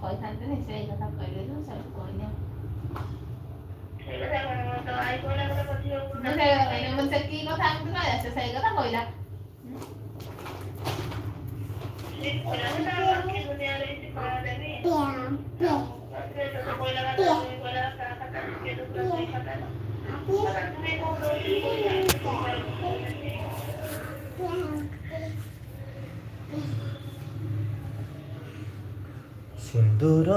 କହିଥାନ୍ତି ନି ସେଇ କଥା କହିଲେ ଯେ ସବୁ କହିନି ମୁଁ ସେ କି କଥା ଏମିତି କହିଲା ସେ ସେଇ କଥା କହିଲା सिंदूर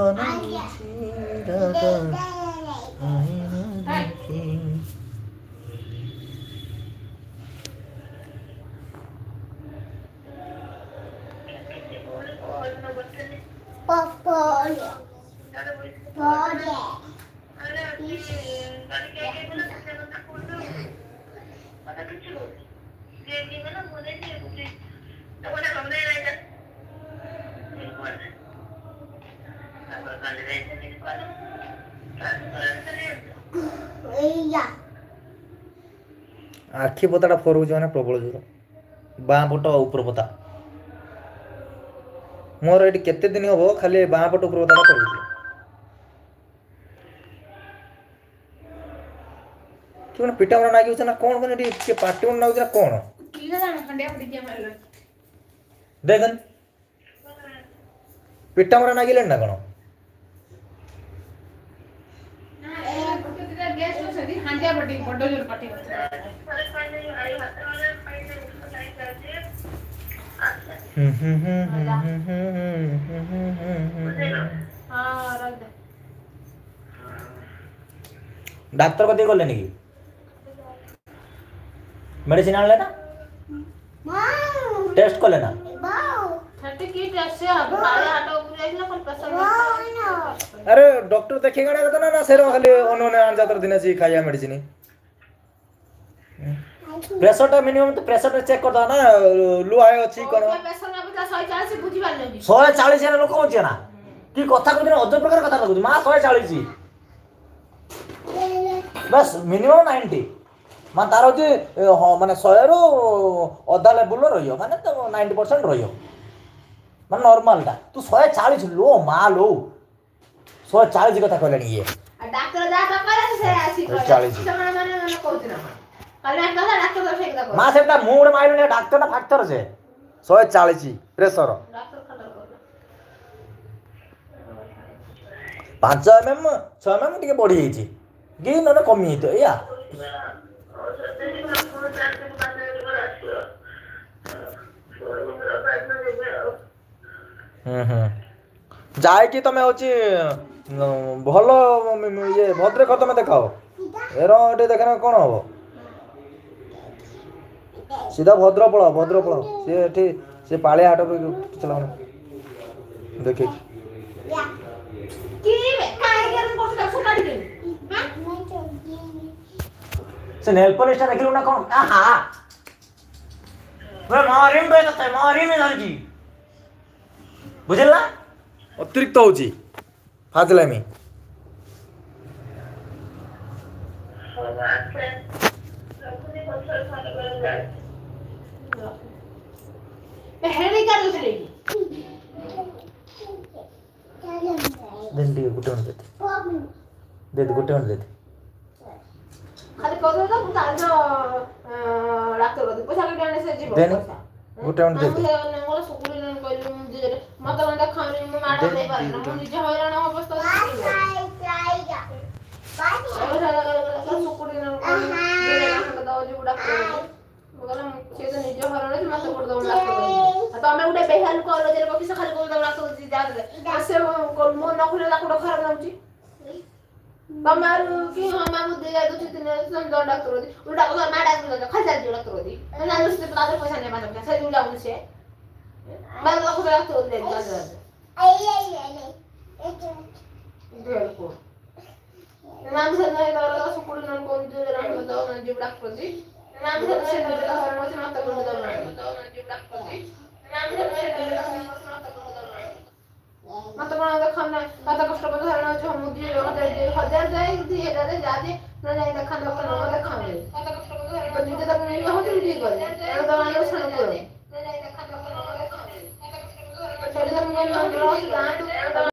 आखि पताटा फरुच मैंने प्रबल जोर बाँ पट उपर पता मोर ये केते दिन हम खाली बाँ पट उपर पताटा फरुच कि पिटा मरा नागी ना कौन कौन पार्टी मन नागी कौन देखन पिटा मरा नागिले ना कौन डाक्टर कति गले कि मेडिसिन आनले ना टेस्ट कले ना अरे डॉक्टर देखे गणा कत ना सेरो खाली अनने आन जातर दिन सी खाया मेडिसिन प्रेशर टा मिनिमम तो प्रेशर टा चेक कर दो ना लो आए अछि कोन प्रेशर ना पता 140 बुझी पाल नहीं 140 रे लोक होछ ना की कथा को दिन अजब प्रकार कथा कहू मा 140 बस मिनिमम 90 मान तार होती माने 100 रो अधा लेवल रहियो माने तो 90% रहियो माने नॉर्मल टा तू 140 लो मा लो 140 कथा कहलेनी ये डॉक्टर जा का करे से आसी कहले माने माने कहू ना काले डॉक्टर से एकदा मा सेटा मूड माइलो ने डॉक्टर ना फैक्टर से 140 प्रेशर डॉक्टर खंडर कहला 5 mm 6 mm टिके बढ़ी जाई छी गे न कमी तो या जाए कि तमे होची भलो ये भद्रक तमे देखाओ एरो एटे देखना कोन हो सीधा भद्र पळो से एठी से पाळे हाट पे चलाओ देखे की काहे गेरन कोस सुकाडी दे से नेल पॉलिश देखिलु ना कोन आहा वे मारिम बे तते मारिम एनर्जी बुझला अतिरिक्त होची फाजलामी हेरी का दूसरी दंडी गुटे on दे गुटे on दे खाली कह दो तो तार जो डॉक्टर को पैसा के आने से जीव गुटे on दे मोर सुकुरी न कहलु जे मत न खानी म माडा दे पारे न निज हैरान अवस्था सुकुरी न कहलु दो जो डॉक्टर मगला से तो निज हैरान से मत कर दो डॉक्टर तो हमें उडे बेहाल कॉलेज रे बकिस खाली कर दो डॉक्टर जी जा दे से मो न खुले डॉक्टर खराब नाउची बमारू की हम दे जाय तो तीन संदो डॉक्टर दी उल्टा को मा डॉक्टर दे खजा जो डॉक्टर दी ना नुसते तादर पैसा ने मानो से उल्टा उनसे बाल को डॉक्टर दे जा आई देखो नाम से नहीं करो सुकुल न को जो रंग दो न जो डॉक्टर दी नाम से से दे हर मत मत कर दो न जो डॉक्टर दी नाम से मत बना दे खाना कत कष्ट पर धरना जो हम दिए हजार जाए दिए रे जादे न जाए देखा न देखा कत कष्ट पर धरना निजे तक नहीं होती दी करे तो दवाने सुन को न जाए देखा न देखा शरीर में मन रस दांत